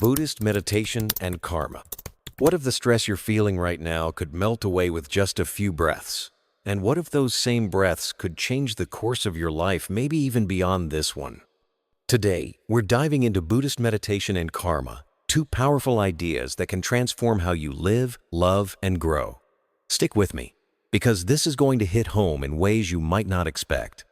Buddhist Meditation and Karma. What if the stress you're feeling right now could melt away with just a few breaths? And what if those same breaths could change the course of your life, maybe even beyond this one? Today, we're diving into Buddhist meditation and karma, two powerful ideas that can transform how you live, love, and grow. Stick with me, because this is going to hit home in ways you might not expect.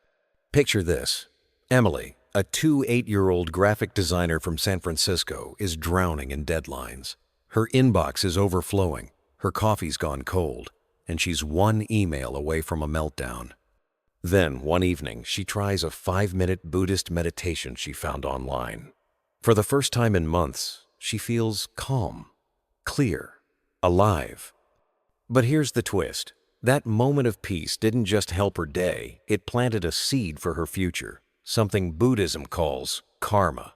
Picture this. Emily, a 8-year-old graphic designer from San Francisco, is drowning in deadlines. Her inbox is overflowing, her coffee's gone cold, and she's one email away from a meltdown. Then, one evening, she tries a 5-minute Buddhist meditation she found online. For the first time in months, she feels calm, clear, alive. But here's the twist. That moment of peace didn't just help her day, it planted a seed for her future. Something Buddhism calls karma.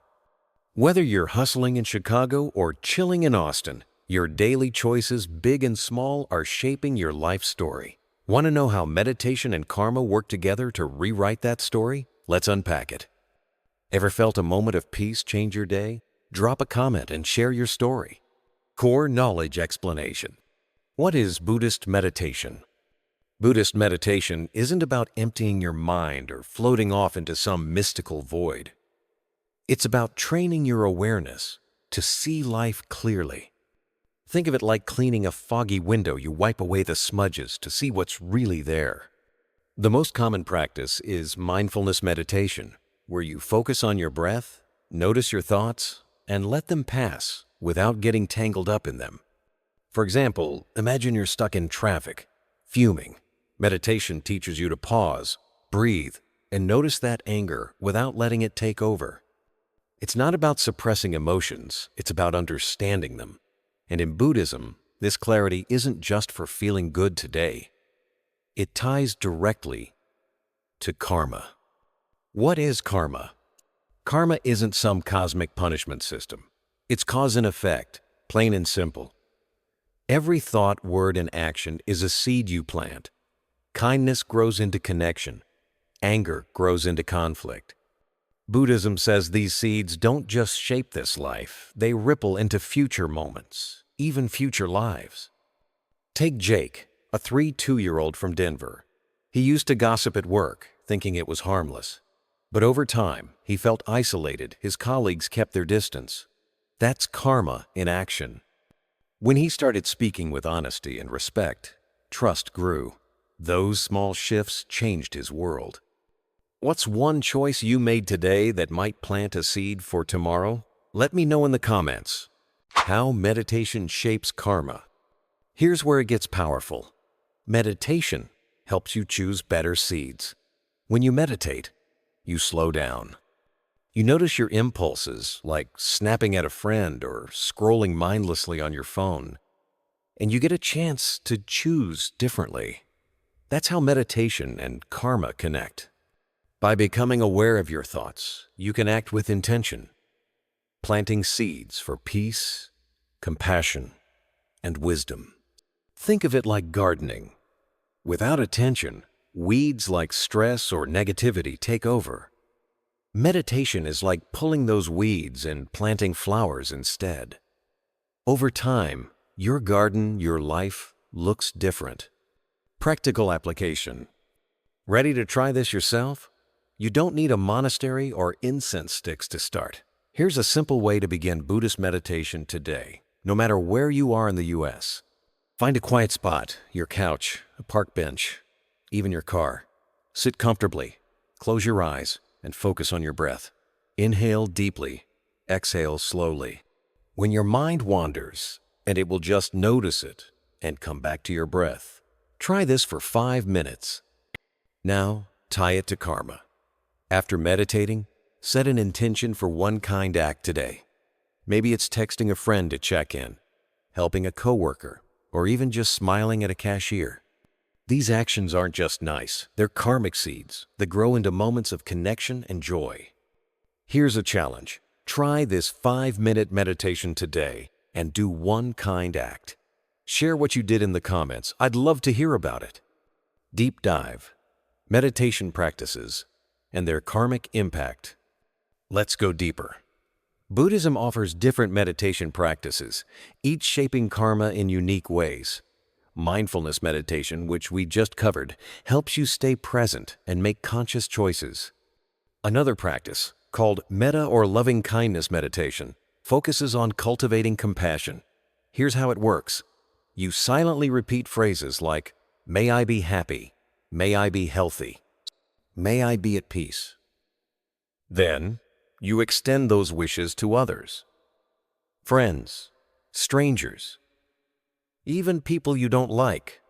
Whether you're hustling in Chicago or chilling in Austin, your daily choices, big and small, are shaping your life story. Want to know how meditation and karma work together to rewrite that story? Let's unpack it. Ever felt a moment of peace change your day? Drop a comment and share your story. Core Knowledge Explanation. What is Buddhist meditation? Buddhist meditation isn't about emptying your mind or floating off into some mystical void. It's about training your awareness to see life clearly. Think of it like cleaning a foggy window. You wipe away the smudges to see what's really there. The most common practice is mindfulness meditation, where you focus on your breath, notice your thoughts, and let them pass without getting tangled up in them. For example, imagine you're stuck in traffic, fuming. Meditation teaches you to pause, breathe, and notice that anger without letting it take over. It's not about suppressing emotions, it's about understanding them. And in Buddhism, this clarity isn't just for feeling good today. It ties directly to karma. What is karma? Karma isn't some cosmic punishment system. It's cause and effect, plain and simple. Every thought, word, and action is a seed you plant. Kindness grows into connection. Anger grows into conflict. Buddhism says these seeds don't just shape this life, they ripple into future moments, even future lives. Take Jake, a 2-year-old from Denver. He used to gossip at work, thinking it was harmless. But over time, he felt isolated. His colleagues kept their distance. That's karma in action. When he started speaking with honesty and respect, trust grew. Those small shifts changed his world. What's one choice you made today that might plant a seed for tomorrow? Let me know in the comments. How meditation shapes karma. Here's where it gets powerful. Meditation helps you choose better seeds. When you meditate, you slow down. You notice your impulses, like snapping at a friend or scrolling mindlessly on your phone, and you get a chance to choose differently. That's how meditation and karma connect. By becoming aware of your thoughts, you can act with intention, planting seeds for peace, compassion, and wisdom. Think of it like gardening. Without attention, weeds like stress or negativity take over. Meditation is like pulling those weeds and planting flowers instead. Over time, your garden, your life, looks different. Practical application. Ready to try this yourself? You don't need a monastery or incense sticks to start. Here's a simple way to begin Buddhist meditation today, no matter where you are in the U.S. Find a quiet spot, your couch, a park bench, even your car. Sit comfortably, close your eyes, and focus on your breath. Inhale deeply, exhale slowly. When your mind wanders, and it will just notice it and come back to your breath. Try this for 5 minutes. Now, tie it to karma. After meditating, set an intention for one kind act today. Maybe it's texting a friend to check in, helping a coworker, or even just smiling at a cashier. These actions aren't just nice, they're karmic seeds that grow into moments of connection and joy. Here's a challenge. Try this 5-minute meditation today and do one kind act. Share what you did in the comments. I'd love to hear about it. Deep dive. Meditation practices and their karmic impact. Let's go deeper. Buddhism offers different meditation practices, each shaping karma in unique ways. Mindfulness meditation, which we just covered, helps you stay present and make conscious choices. Another practice, called metta or loving-kindness meditation, focuses on cultivating compassion. Here's how it works. You silently repeat phrases like, "May I be happy," "May I be healthy," "May I be at peace." Then, you extend those wishes to others. Friends, strangers, even people you don't like.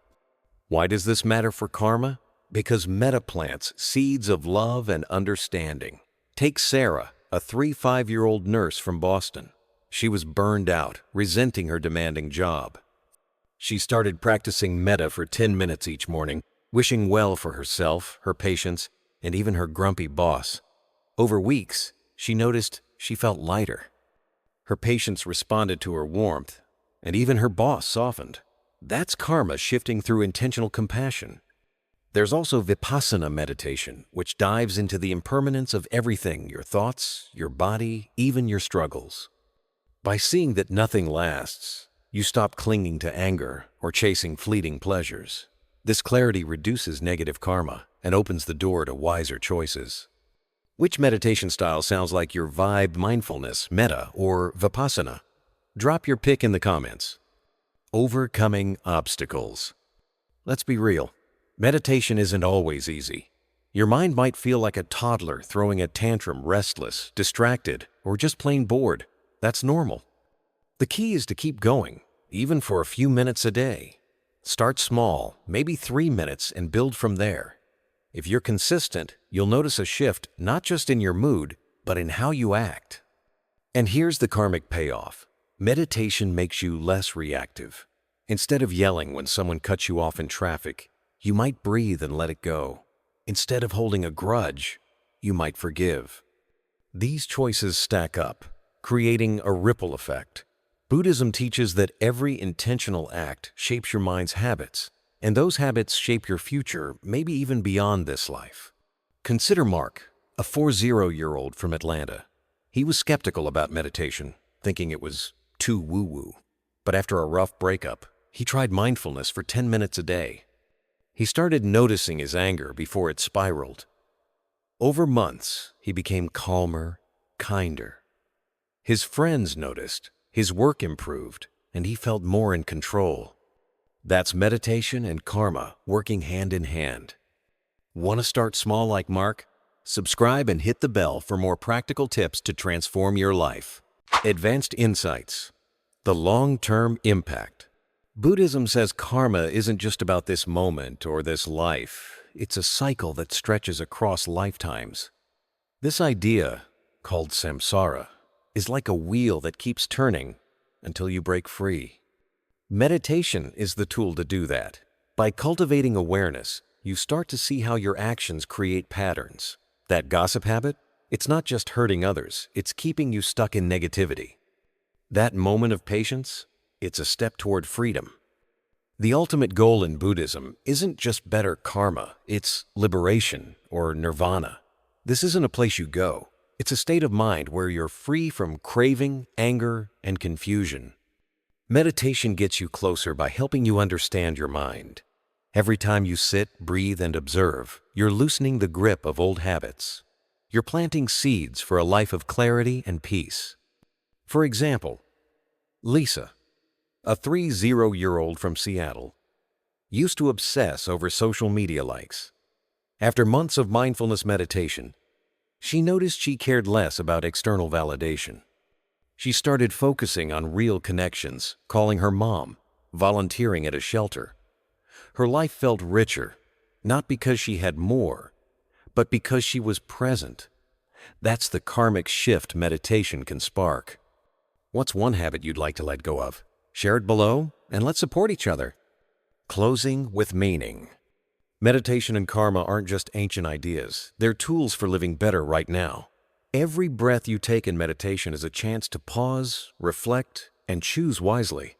Why does this matter for karma? Because metta plants seeds of love and understanding. Take Sarah, a 5-year-old nurse from Boston. She was burned out, resenting her demanding job. She started practicing metta for 10 minutes each morning, wishing well for herself, her patients, and even her grumpy boss. Over weeks, she noticed she felt lighter. Her patients responded to her warmth, and even her boss softened. That's karma shifting through intentional compassion. There's also vipassana meditation, which dives into the impermanence of everything, your thoughts, your body, even your struggles. By seeing that nothing lasts, you stop clinging to anger or chasing fleeting pleasures. This clarity reduces negative karma and opens the door to wiser choices. Which meditation style sounds like your vibe? Mindfulness, metta, or vipassana? Drop your pick in the comments. Overcoming obstacles. Let's be real. Meditation isn't always easy. Your mind might feel like a toddler throwing a tantrum, restless, distracted, or just plain bored. That's normal. The key is to keep going, even for a few minutes a day. Start small, maybe 3 minutes, and build from there. If you're consistent, you'll notice a shift not just in your mood, but in how you act. And here's the karmic payoff. Meditation makes you less reactive. Instead of yelling when someone cuts you off in traffic, you might breathe and let it go. Instead of holding a grudge, you might forgive. These choices stack up, creating a ripple effect. Buddhism teaches that every intentional act shapes your mind's habits, and those habits shape your future, maybe even beyond this life. Consider Mark, a 40-year-old from Atlanta. He was skeptical about meditation, thinking it was too woo-woo. But after a rough breakup, he tried mindfulness for 10 minutes a day. He started noticing his anger before it spiraled. Over months, he became calmer, kinder. His friends noticed, his work improved, and he felt more in control. That's meditation and karma working hand in hand. Want to start small like Mark? Subscribe and hit the bell for more practical tips to transform your life. Advanced insights. The long-term impact. Buddhism says karma isn't just about this moment or this life. It's a cycle that stretches across lifetimes. This idea, called samsara, is like a wheel that keeps turning until you break free. Meditation is the tool to do that. By cultivating awareness, you start to see how your actions create patterns. That gossip habit? It's not just hurting others, it's keeping you stuck in negativity. That moment of patience? It's a step toward freedom. The ultimate goal in Buddhism isn't just better karma, it's liberation or nirvana. This isn't a place you go. It's a state of mind where you're free from craving, anger, and confusion. Meditation gets you closer by helping you understand your mind. Every time you sit, breathe, and observe, you're loosening the grip of old habits. You're planting seeds for a life of clarity and peace. For example, Lisa, a 30-year-old from Seattle, used to obsess over social media likes. After months of mindfulness meditation, she noticed she cared less about external validation. She started focusing on real connections, calling her mom, volunteering at a shelter. Her life felt richer, not because she had more, but because she was present. That's the karmic shift meditation can spark. What's one habit you'd like to let go of? Share it below, and let's support each other. Closing with meaning. Meditation and karma aren't just ancient ideas. They're tools for living better right now. Every breath you take in meditation is a chance to pause, reflect, and choose wisely.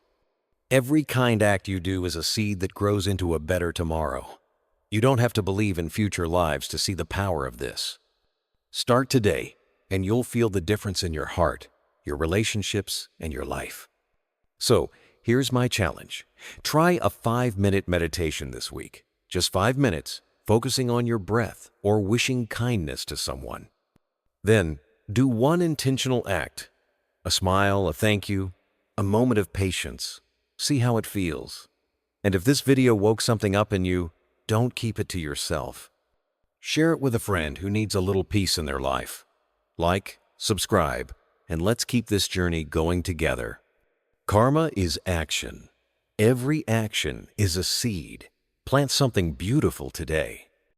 Every kind act you do is a seed that grows into a better tomorrow. You don't have to believe in future lives to see the power of this. Start today, and you'll feel the difference in your heart, your relationships, and your life. So, here's my challenge. Try a 5-minute meditation this week. Just 5 minutes, focusing on your breath or wishing kindness to someone. Then, do one intentional act. A smile, a thank you, a moment of patience. See how it feels. And if this video woke something up in you, don't keep it to yourself. Share it with a friend who needs a little peace in their life. Like, subscribe, and let's keep this journey going together. Karma is action. Every action is a seed. Plant something beautiful today.